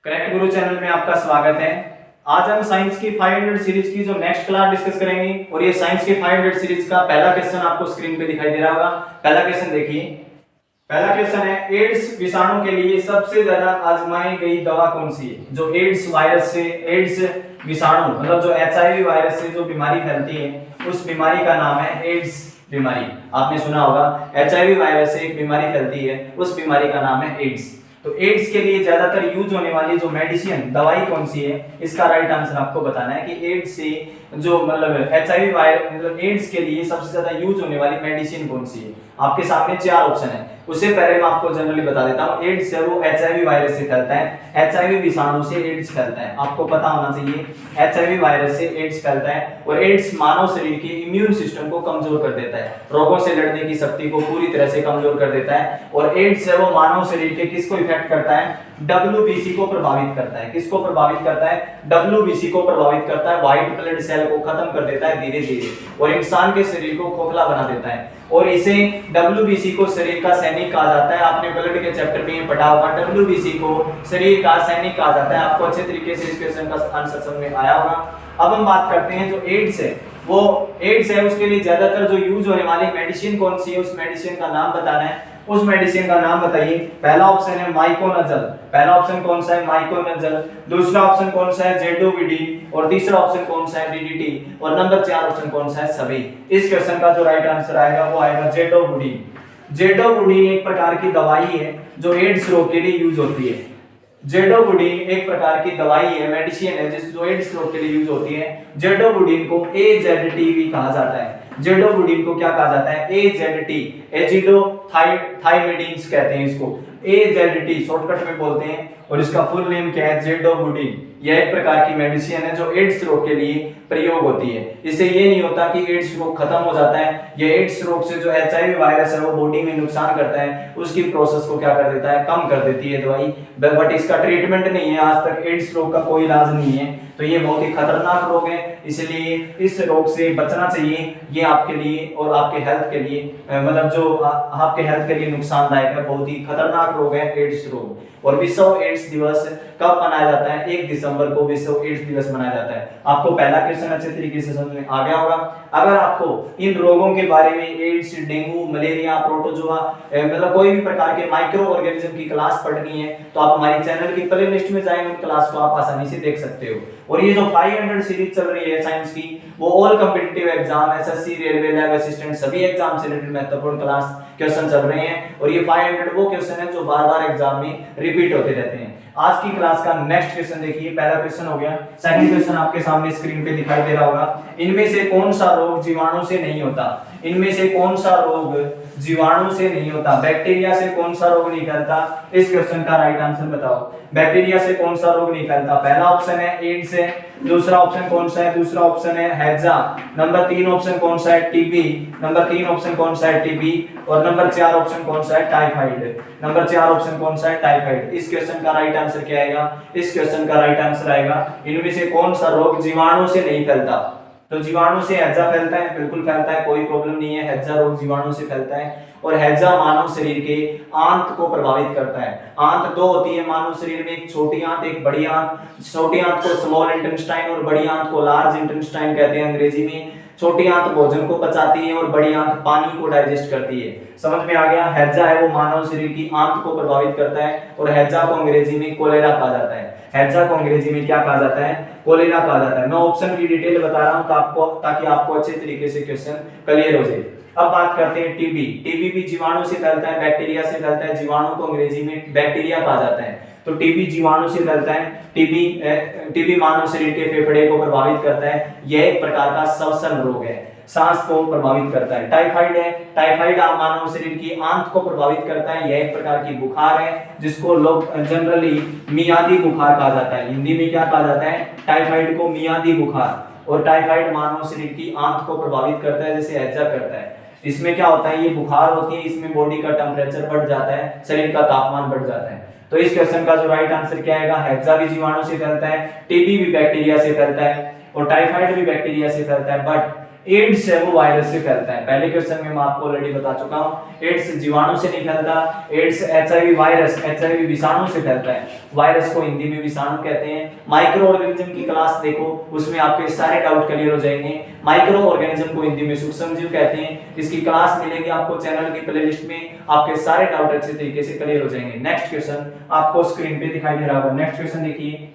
Correct गुरु channel में आपका स्वागत है। आज हम साइंस की 500 सीरीज की जो नेक्स्ट क्लास डिस्कस करेंगे और ये साइंस की 500 सीरीज का पहला क्वेश्चन आपको स्क्रीन पे दिखाई दे रहा होगा। पहला क्वेश्चन देखिए। पहला क्वेश्चन है, एड्स विषाणु के लिए सबसे ज्यादा आजमाई गई दवा कौन सी है? जो एड्स वायरस से, एड्स विषाणु मतलब जो एचआईवी वायरस से जो बीमारी फैलती है उस बीमारी का नाम है एड्स बीमारी। आपने सुना होगा एचआईवी वायरस से एक बीमारी फैलती है, उस बीमारी का नाम है एड्स। तो एड्स के लिए ज्यादातर यूज होने वाली जो मेडिसिन दवाई कौन सी है, इसका राइट आंसर आपको बताना है कि एड्स से जो मतलब एचआईवी वायरस मतलब एड्स के लिए सबसे ज्यादा यूज होने वाली मेडिसिन कौन सी है। आपके सामने चार ऑप्शन है, उससे पहले मैं आपको जनरली बता देता हूं। एड्स है वो एचआईवी वायरस से फैलता है, एचआईवी विषाणु से एड्स फैलता है। आपको पता होना चाहिए एचआईवी वायरस से एड्स फैलता है और एड्स मानव शरीर के इम्यून सिस्टम को कमजोर कर देता है, रोगों से लड़ने की शक्ति को पूरी तरह से कमजोर कर देता है। और एड्स है वो मानव शरीर के किसको इफेक्ट करता है? डब्ल्यूबीसी को प्रभावित करता है। किसको प्रभावित करता है? डब्ल्यूबीसी को प्रभावित करता है। व्हाइट ब्लड सेल को खत्म कर देता है धीरे धीरे और इंसान के शरीर को खोखला बना देता है। और इसे डब्ल्यूबीसी को शरीर का सैनिक कहा जाता है। आपने ब्लड के चैप्टर में पढ़ा होगा, डब्ल्यूबीसी को शरीर का सैनिक कहा जाता है। आपको अच्छे तरीके से इस क्वेश्चन का आंसर समझ में आया होगा। अब हम बात करते हैं जो एड्स है, वो एड्स है उसके लिए ज्यादातर जो यूज होने वाली मेडिसिन कौन सी है, उस मेडिसिन का नाम बताना है। उस मेडिसिन का नाम बताइए। पहला ऑप्शन है माइकोनजल। पहला ऑप्शन कौन सा है? माइकोनजल। दूसरा ऑप्शन कौन सा है? जेडोविडिन। और तीसरा ऑप्शन कौन सा है? डीडीटी। और नंबर 4 ऑप्शन कौन सा है? सभी। इस क्वेश्चन का जो राइट आंसर आएगा वो आएगा जेडोविडिन। जेडोविडिन एक प्रकार की दवाई है जो एड्स रोग के लिए यूज होती है। जेडोविडिन एक प्रकार की दवाई है, मेडिसिन है जिस जो एड्स रोग के लिए यूज होती है। जेडोविडिन को एजेडटी भी कहा जाता है। जेडोविडिन को क्या कहा जाता है? एजेडटी, एजिडो थाइमिडीन्स कहते हैं इसको, एजेडटी शॉर्टकट में बोलते हैं। और इसका फुल नेम क्या है? जेडोविडिन। यह एक प्रकार की मेडिसिन है जो एड्स रोग के लिए प्रयोग होती है। इससे ये नहीं होता कि एड्स रोग खत्म हो जाता है, ये एड्स रोग से जो एचआईवी वायरस है वो बॉडी में नुकसान करता है, उसकी प्रोसेस को क्या कर देता है? कम कर देती है दवाई। बट इसका ट्रीटमेंट नहीं है, आज तक एड्स रोग का कोई इलाज नहीं है। तो ये बहुत ही खतरनाक रोग है, इसलिए इस रोग से बचना चाहिए। ये आपके लिए और आपके हेल्थ के लिए मतलब जो आपके हेल्थ के लिए नुकसानदायक है, बहुत ही खतरनाक रोग है एड्स रोग। और विश्व एड्स दिवस कब मनाया जाता है? 1 दिसंबर को विश्व एड्स दिवस मनाया जाता है। आपको पहला क्वेश्चन अच्छे तरीके से समझ में आ गया होगा। अगर आपको इन रोगों के बारे में एड्स, डेंगू, मलेरिया, प्रोटोजोआ मतलब कोई भी प्रकार के माइक्रो ऑर्गेनिज्म की क्लास पढ़नी है तो आप हमारे चैनल की प्ले लिस्ट में जाएं, उन क्लास को आप आसानी से देख सकते हो। और ये जो 500 सीरीज चल रही है साइंस की, वो all competitive exam, SSC, railway, lab assistant सभी एग्जाम से रिलेटेड महत्वपूर्ण क्लास क्वेश्चन चल रहे हैं। और ये 500 वो क्वेश्चन है जो बार-बार एग्जाम में रिपीट होते रहते हैं। आज की क्लास का नेक्स्ट क्वेश्चन देखिए। पहला क्वेश्चन हो गया, सेकंड क्वेश्चन आपके सामने स्क्रीन पे दिखाई दे रहा होगा। इनमें से कौन सा रोग जीवाणु से नहीं होता? इनमें से कौन सा रोग जीवाणु से नहीं होता? बैक्टीरिया से कौन सा रोग नहीं फैलता? इस क्वेश्चन का राइट आंसर बताओ। बैक्टीरिया से कौन सा रोग नहीं फैलता? पहला ऑप्शन है एड्स है। दूसरा ऑप्शन कौन सा है? दूसरा ऑप्शन है हैजा। नंबर 3 ऑप्शन कौन सा है? टीबी। नंबर 3 ऑप्शन कौन सा है? टीबी। और नंबर 4 ऑप्शन कौन सा है? टाइफाइड। नंबर 4 ऑप्शन कौन सा है? टाइफाइड। इस क्वेश्चन का राइट आंसर क्या आएगा? इस क्वेश्चन का राइट आंसर आएगा इनमें से कौन सा रोग जीवाणु से नहीं फैलता? तो जीवाणु से हैजा फैलता है, बिल्कुल फैलता है, कोई प्रॉब्लम नहीं है। हैजा रोग जीवाणु से फैलता है। और हैजा मानव शरीर के आंत को प्रभावित करता है। आंत दो होती है मानव शरीर में, एक छोटी आंत, एक बड़ी आंत। छोटी आंत को स्मॉल इंटेस्टाइन और बड़ी आंत को लार्ज इंटेस्टाइन कहते हैं अंग्रेजी में। छोटी आंत भोजन को पचाती है और बड़ी आंत पानी को डाइजेस्ट करती है। समझ में आ गया? हैजा है वो मानव शरीर की आंत को प्रभावित करता है और हैजा को अंग्रेजी में कोलेरा कहा जाता है। हैजा को अंग्रेजी में क्या कहा जाता है? कोलेरा कहा जाता है। मैं ऑप्शन की डिटेल बता रहा हूं ताकि आपको अच्छे तरीके से क्वेश्चन क्लियर हो जाए। अब बात करते हैं टीबी। टीबी भी जीवाणु से फैलता है, बैक्टीरिया से फैलता है। जीवाणु को अंग्रेजी में बैक्टीरिया कहा जाता है। तो टीबी जीवाणु से फैलता है। टीबी मानव शरीर के फेफड़े को प्रभावित करता है। यह एक प्रकार का श्वसन रोग है, सांस को प्रभावित करता है। टाइफाइड है, टाइफाइड मानव शरीर की आंत को प्रभावित करता है। यह एक प्रकार की बुखार है जिसको लोग जनरली मियादी बुखार कहा जाता है। हिंदी में क्या कहा जाता है? टाइफाइड को मियादी बुखार। और टाइफाइड मानव शरीर की आंत को प्रभावित करता है जैसे हैजा करता है। इसमें क्या होता है? ये बुखार होती है, इसमें बॉडी का टेम्परेचर बढ़ जाता है, शरीर का तापमान बढ़ जाता है। तो इस क्वेश्चन का जो राइट आंसर क्या आएगा? हैजा भी जीवाणु से फैलता है, टीबी भी बैक्टीरिया से फैलता है और टाइफाइड भी बैक्टीरिया से फैलता है। बट एड्स है वो वायरस से फैलता है। पहले क्वेश्चन में मैं आपको ऑलरेडी बता चुका हूं, एड्स जीवाणु से नहीं फैलता, एड्स एचआईवी वायरस, एचआईवी विषाणु से फैलता है। वायरस को हिंदी में विषाणु कहते हैं। माइक्रो ऑर्गेनिज्म की क्लास देखो, उसमें आपके सारे डाउट क्लियर हो जाएंगे। माइक्रो ऑर्गेनिज्म को हिंदी में सूक्ष्म जीव कहते हैं। इसकी क्लास मिलेगी आपको चैनल की प्लेलिस्ट में, आपके सारे डाउट अच्छे तरीके से क्लियर हो जाएंगे। नेक्स्ट क्वेश्चन आपको स्क्रीन पे दिखाई दे रहा होगा। नेक्स्ट क्वेश्चन देखिए,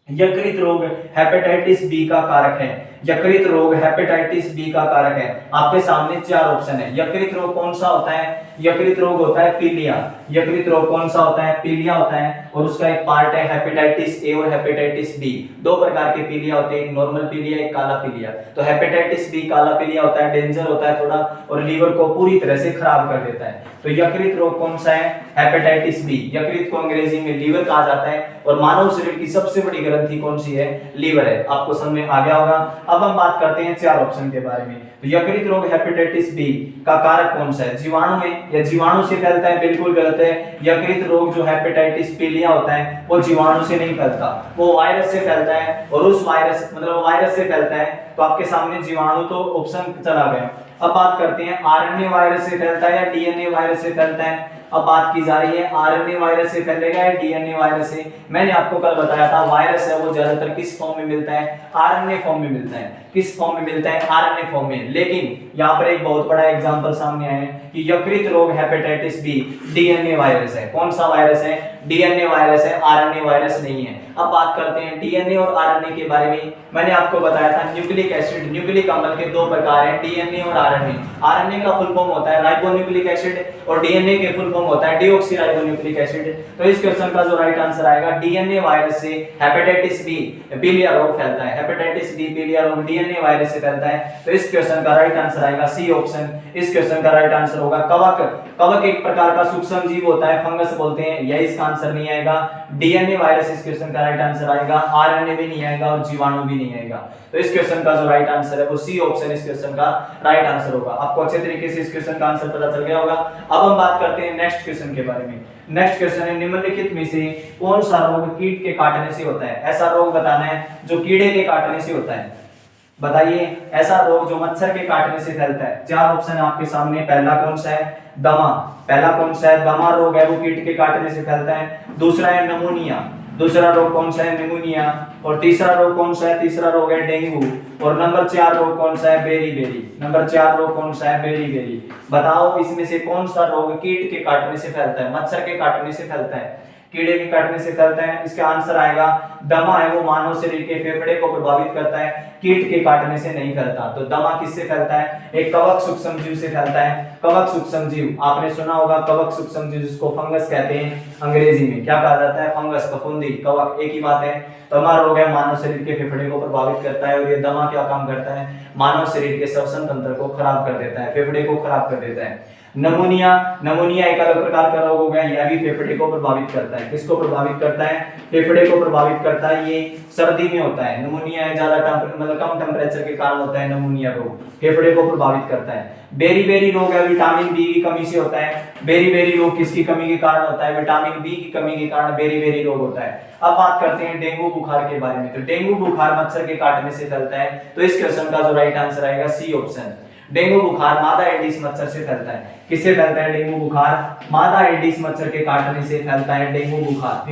यकृत रोग हेपेटाइटिस बी का कारक है। यकृत रोग हेपेटाइटिस बी का कारक है। आपके सामने चार ऑप्शन है। यकृत रोग कौन सा होता है? यकृत रोग होता है पीलिया। यकृत रोग कौन सा होता है? पीलिया होता है। और उसका एक पार्ट है हेपेटाइटिस ए और हेपेटाइटिस बी। दो प्रकार के पीलिया होते हैं, एक नॉर्मल पीलिया, एक काला पीलिया। तो हेपेटाइटिस बी काला पीलिया होता है, डेंजर होता है थोड़ा, और लीवर को पूरी तरह से खराब कर देता है। तो यकृत रोग कौन सा है? Hepatitis B. यकृत को अंग्रेजी में लीवर कहा जाता है, और मानव शरीर की सबसे बड़ी ग्रंथि कौन सी है? लीवर है। आपको समझ में आ गया होगा। अब हम बात करते हैं चार ऑप्शन के बारे में। तो यकृत रोग हेपेटाइटिस बी का कारक कौन सा है? जीवाणु है या जीवाणु से फैलता है? बिल्कुल गलत है। यकृत रोग जो हेपेटाइटिस पीलिया होता है वो जीवाणु से नहीं फैलता, वो वायरस से फैलता है। और उस वायरस मतलब वायरस से फैलता है, तो आपके सामने जीवाणु तो ऑप्शन चला गया। अब बात करते हैं आरएनए वायरस से फैलता है या डीएनए वायरस से फैलता है। अब बात की जा रही है आरएनए वायरस से फैलेगा या डीएनए वायरस से। मैंने आपको कल बताया था वायरस है वो ज्यादातर किस फॉर्म में मिलता है? आरएनए फॉर्म में मिलता है। किस फॉर्म में मिलता है? आरएनए फॉर्म में। लेकिन यहाँ पर एक बहुत बड़ा एग्जांपल सामने आया है कि यकृत रोग हेपेटाइटिस बी डीएनए वायरस है। कौन सा वायरस है? डीएनए वायरस है, आरएनए वायरस नहीं है। अब बात करते हैं डीएनए और आरएनए के बारे में। मैंने आपको बताया था न्यूक्लिक एसिड, न्यूक्लिक अम्ल के दो प्रकार हैं, डीएनए और आरएनए। आरएनए का फुल फॉर्म होता है राइबोन्यूक्लिक एसिड, और डीएनए के फुल फॉर्म होता है डीऑक्सीराइबोन्यूक्लिक एसिड। तो इस क्वेश्चन का जो राइट आंसर आएगा, डीएनए वायरस से हेपेटाइटिस बी पीलिया रोग फैलता है। हेपेटाइटिस बी पीलिया रोग डीएनए वायरस से फैलता है। तो इस क्वेश्चन का राइट आंसर आएगा सी ऑप्शन। इस क्वेश्चन का राइट आंसर होगा कवक। कवक एक प्रकार का सूक्ष्म जीव होता है, फंगस बोलते हैं। यह इसका आंसर नहीं आएगा। डीएनए वायरस इस क्वेश्चन का राइट आंसर आएगा। आरएनए भी नहीं आएगा और जीवाणु भी नहीं आएगा। तो इस क्वेश्चन का जो राइट आंसर है वो सी ऑप्शन इस क्वेश्चन का राइट आंसर होगा। आपको अच्छे तरीके से इस क्वेश्चन का आंसर पता चल गया होगा। अब हम बात करते हैं नेक्स्ट क्वेश्चन के बारे में। नेक्स्ट क्वेश्चन है, निम्नलिखित में से कौन सा रोग कीट के काटने से होता है? ऐसा रोग बताना है जो कीड़े के काटने से होता है। बताइए ऐसा रोग जो मच्छर के काटने से फैलता है। चार ऑप्शन है आपके सामने। पहला कौन सा है? दमा। पहला कौन सा है? दमा रोग है, वो कीट के काटने से फैलता है। दूसरा है निमोनिया। दूसरा रोग कौन सा है? निमोनिया। और तीसरा रोग कौन सा है? तीसरा रोग है डेंगू। और नंबर 4 रोग कौन सा है? बेरी। नंबर 4 रोग कौन सा है? बेरी। बताओ इसमें से कौन सा रोग कीट के काटने से फैलता है? मच्छर के काटने से फैलता है, कीड़े के काटने से फैलता है। इसका आंसर आएगा दमा है वो मानव शरीर के फेफड़े को प्रभावित करता है, कीट के काटने से नहीं फैलता। तो दमा किससे फैलता है? एक कवक सूक्ष्म जीव से फैलता है। कवक सूक्ष्म जीव आपने सुना होगा, कवक सूक्ष्म जीव जिसको फंगस कहते हैं अंग्रेजी में। क्या कहा जाता है? फंगस, फफूंदी, कवक एक ही बात है। दमा रोग है मानव शरीर के फेफड़े को प्रभावित करता है। और ये दमा क्या काम करता है? मानव शरीर के श्वसन तंत्र को खराब कर देता है, फेफड़े को खराब कर देता है। नमोनिया एक अलग प्रकार का रोग हो गया, यह भी फेफड़े को प्रभावित करता है। किसको प्रभावित करता है? फेफड़े को प्रभावित करता है। ये सर्दी में होता है। नमोनिया ज्यादा मतलब कम टेम्परेचर के कारण होता है नमोनिया रोग, फेफड़े को प्रभावित करता है। बेरी रोग है, विटामिन बी की कमी से होता है। बेरी रोग किसकी कमी के कारण होता है? विटामिन बी की कमी के कारण बेरी रोग होता है। अब बात करते हैं डेंगू बुखार के बारे में। तो डेंगू बुखार मच्छर के काटने से फैलता है। तो इस क्वेश्चन का जो राइट आंसर आएगा सी ऑप्शन। डेंगू बुखार मादा एडिस मच्छर से फैलता है। किससे फैलता है डेंगू बुखार? मादा एडिस मच्छर के काटने से फैलता है डेंगू बुखार।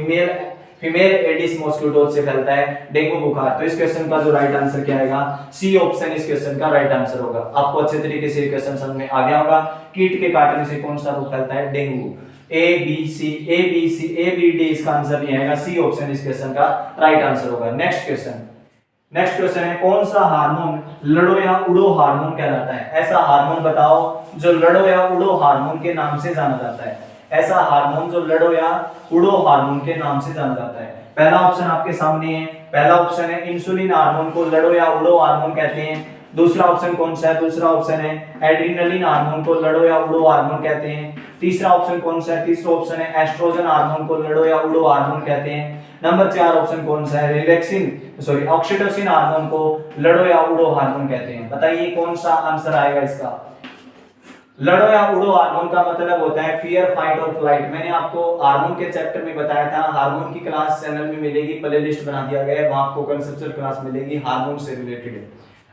फीमेल एडिस मॉस्किटो से फैलता है डेंगू बुखार। तो इस क्वेश्चन का जो राइट आंसर क्या आएगा? सी ऑप्शन इस क्वेश्चन का राइट आंसर होगा। आपको अच्छे तरीके से क्वेश्चन समझ में आ गया होगा। कीट के काटने से कौन सा रोग फैलता है? डेंगू। ए बी डी इसका आंसर नहीं आएगा। सी ऑप्शन इस क्वेश्चन का राइट आंसर होगा। नेक्स्ट क्वेश्चन है, कौन सा हार्मोन लड़ो या उड़ो हार्मोन कहलाता है? ऐसा हार्मोन बताओ जो लड़ो या उड़ो हार्मोन के नाम से जाना जाता है। ऐसा हार्मोन जो लड़ो या उड़ो हार्मोन के नाम से जाना जाता है। पहला ऑप्शन आपके सामने है। पहला ऑप्शन है इंसुलिन हार्मोन को लड़ो या उड़ो हार्मोन कहते हैं। दूसरा ऑप्शन कौन सा है? दूसरा ऑप्शन है एड्रेनलिन हार्मोन को लड़ो या उड़ो हार्मोन कहते हैं। तीसरा ऑप्शन कौन सा है? तीसरा ऑप्शन है एस्ट्रोजन हार्मोन को लड़ो या उड़ो हार्मोन कहते हैं। नंबर 4 ऑप्शन कौन सा है? ऑक्सीटोसिन हार्मोन को लड़ो या उड़ो हार्मोन कहते हैं। बताइए कौन सा आंसर आएगा इसका? लड़ो या उड़ो हार्मोन का मतलब होता है फियर, फाइट और फ्लाइट। मैंने आपको हार्मोन के चैप्टर में बताया था। हार्मोन की क्लास चैनल में मिलेगी, प्लेलिस्ट बना दिया गया है, वहां आपको कंसेप्चुअल क्लास मिलेगी हार्मोन से रिलेटेड।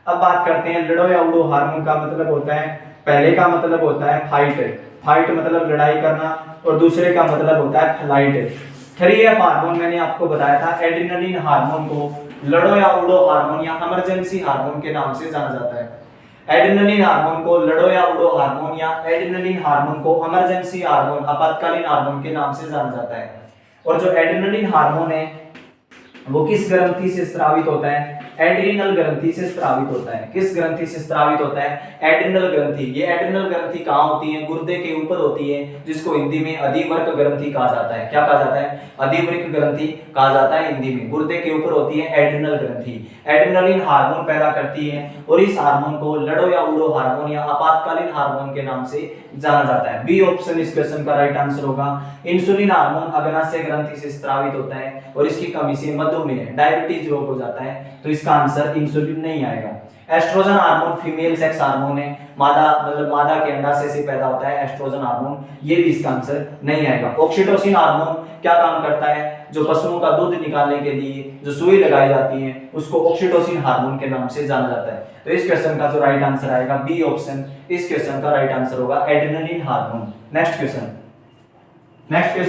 अब बात करते हैं लड़ो या उड़ो हार्मोन का मतलब होता है, पहले का मतलब होता है फाइट, फाइट मतलब लड़ाई करना, और दूसरे का मतलब होता है फ्लाइट। 3F हार्मोन मैंने आपको बताया था, एड्रेनलिन हार्मोन को लड़ो या उड़ो हार्मोन या इमरजेंसी हार्मोन के नाम से जाना जाता है। एड्रेनलिन हार्मोन को लड़ो या उड़ो हार्मोन या एड्रेनलिन हार्मोन को इमरजेंसी हार्मोन, आपातकालीन हार्मोन के नाम से जाना जाता है। और जो एड्रेनलिन हार्मोन है वो किस ग्रंथि से स्रावित होता है? एड्रिनल ग्रंथि से स्रावित होता है। किस ग्रंथि से स्रावित होता है? एड्रिनल ग्रंथि। ये एड्रिनल ग्रंथि कहाँ होती है? गुर्दे के ऊपर होती है, जिसको हिंदी में अधिवृक्क ग्रंथि कहा जाता है। क्या कहा जाता है? अधिवृक्क ग्रंथि कहा जाता है हिंदी में। गुर्दे के ऊपर होती है एड्रिनल ग्रंथि। एड्रेनलिन हार्मोन पैदा करती है और इस हार्मोन को लड़ो या उड़ो हार्मोन या आपातकालीन हार्मोन के नाम से जाना जाता है। बी ऑप्शन इस क्वेश्चन का राइट आंसर होगा। इंसुलिन हार्मोन अग्नाशय ग्रंथि से स्रावित होता है और इसकी कमी से मधुमेह, डायबिटीज रोग हो जाता है, तो इसका आंसर इंसुलिन नहीं आएगा। Estrogen hormone female sex hormone है, मादा मतलब मादा के अंडाशय से पैदा होता है एस्ट्रोजन हार्मोन, ये भी इसका आंसर नहीं आएगा। ऑक्सीटोसिन हार्मोन क्या काम करता है? जो पशुओं का दूध निकालने के लिए जो सुई लगाई जाती है उसको ऑक्सीटोसिन हार्मोन के नाम से जाना जाता है। तो इस क्वेश्चन का जो राइट आंसर आएगा बी ऑप्शन, इस क्वेश्चन का राइट आंसर होगा एड्रेनलिन हार्मोन। नेक्स्ट क्वेश्चन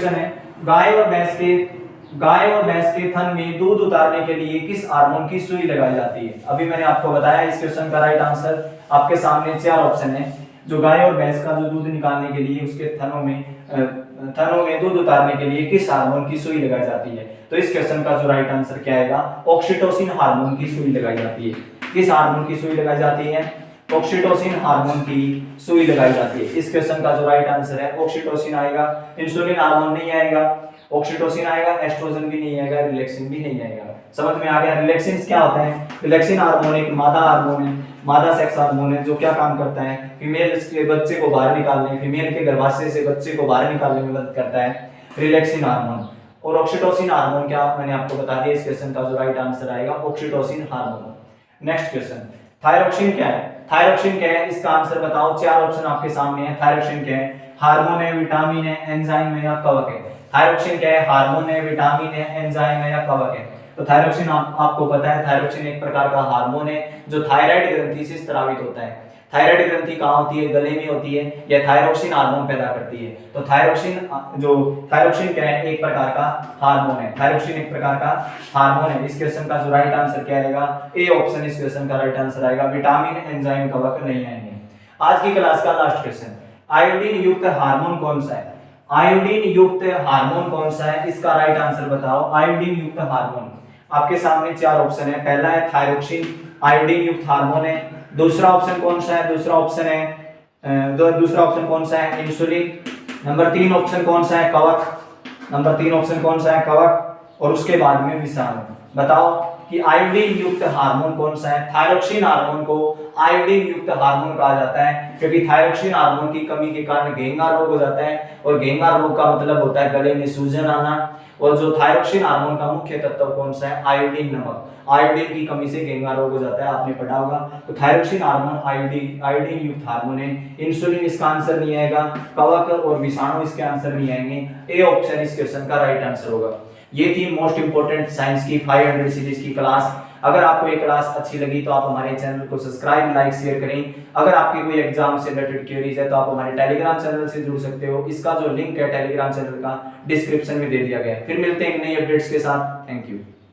है गाय और भैंस के थन में दूध उतारने के लिए किस हार्मोन की सुई लगाई जाती है? अभी मैंने आपको बताया इस क्वेश्चन का राइट आंसर आपके सामने 4 ऑप्शन है। जो गाय और भैंस का जो दूध निकालने के लिए उसके थनों में दूध उतारने के लिए किस हार्मोन की सुई लगाई जाती है? तो इस क्वेश्चन का जो राइट आंसर क्या आएगा? ऑक्सीटोसिन हार्मोन की सुई लगाई जाती है। किस हार्मोन की सुई लगाई जाती है? ऑक्सीटोसिन हार्मोन की सुई लगाई जाती है। इस क्वेश्चन का जो राइट आंसर है ऑक्सीटोसिन आएगा। इंसुलिन हार्मोन नहीं आएगा, ऑक्सीटोसिन आएगा, एस्ट्रोजन भी नहीं आएगा, रिलैक्सिन भी नहीं आएगा। समझ में आ गया? रिलैक्सिन क्या होता है? रिलैक्सिन हार्मोन एक मादा हार्मोन है, मादा सेक्स हार्मोन है, जो क्या काम करता है? फीमेल के बच्चे को बाहर निकालने, फीमेल के गर्भाशय से बच्चे को बाहर निकालने में मदद करता है रिलैक्सिन हार्मोन। और ऑक्सीटोसिन हार्मोन क्या, मैंने आपको बता दिया। इस क्वेश्चन का जो राइट आंसर आएगा oxytocin hormone. Next question, thyroxine क्या है? थायरोक्सिन क्या है इसका आंसर बताओ। 4 ऑप्शन आपके सामने है। थायरोक्सिन क्या है? हार्मोन है, विटामिन है, एंजाइम है या कवक है? थायरोक्सिन क्या है? हार्मोन है, विटामिन है, एंजाइम है या कवक है? तो थायरोक्सिन आपको पता है, थायरोक्सिन एक प्रकार का हार्मोन है जो थायराइड ग्रंथि से स्रावित होता है। थायराइड ग्रंथि कहाँ होती है? गले में होती है। यह थायरोक्सिन हार्मोन पैदा करती है। तो थायरोक्सिन क्या है? एक प्रकार का हार्मोन है। थायरोक्सिन एक प्रकार का हार्मोन है। इस क्वेश्चन का जो राइट आंसर क्या आएगा? ए ऑप्शन इस क्वेश्चन का राइट आंसर आएगा। विटामिन, एंजाइम, कवक नहीं आएंगे। आज की क्लास का लास्ट क्वेश्चन, आयोडीन युक्त हार्मोन कौन सा है? आयोडीन युक्त हार्मोन कौन सा है? इसका राइट आंसर बताओ। आयोडीन युक्त हार्मोन आपके सामने 4 ऑप्शन है। पहला है थायरोक्सिन, आयोडीन युक्त हार्मोन है। दूसरा ऑप्शन कौन सा है? दूसरा ऑप्शन कौन सा है? इंसुलिन। नंबर 3 ऑप्शन कौन सा है? कवक। नंबर 3 ऑप्शन कौन सा है? कवक। और उसके बाद में विषाणु। बताओ कि आयोडीन युक्त हार्मोन कौन सा है? थायरोक्सिन हार्मोन को आयोडीन युक्त हार्मोन कहा जाता है, क्योंकि थायरोक्सिन हार्मोन की कमी के कारण घेंगा रोग हो जाता है। और घेंगा रोग का मतलब होता है गले में सूजन आना। और जो थायरोक्सिन हार्मोन का मुख्य तत्व कौन सा है? आयोडीन नमक। आयोडीन की कमी से घेंगा रोग हो जाता है, आपने पढ़ा होगा। तो थायरोक्सिन हार्मोन आयोडीन युक्त हार्मोन है। इंसुलिन इसका आंसर नहीं आएगा। कवक और विषाणु इसके आंसर नहीं आएंगे। ए ऑप्शन इस क्वेश्चन का राइट आंसर होगा। ये थी मोस्ट इंपोर्टेंट साइंस की 500 सीरीज की क्लास। अगर आपको ये क्लास अच्छी लगी तो आप हमारे चैनल को सब्सक्राइब, लाइक, शेयर करें। अगर आपकी कोई एग्जाम से रिलेटेड क्वेरीज है तो आप हमारे टेलीग्राम चैनल से जुड़ सकते हो। इसका जो लिंक है टेलीग्राम चैनल का डिस्क्रिप्शन में दे दिया गया है। फिर मिलते हैं नई अपडेट्स के साथ। Thank you.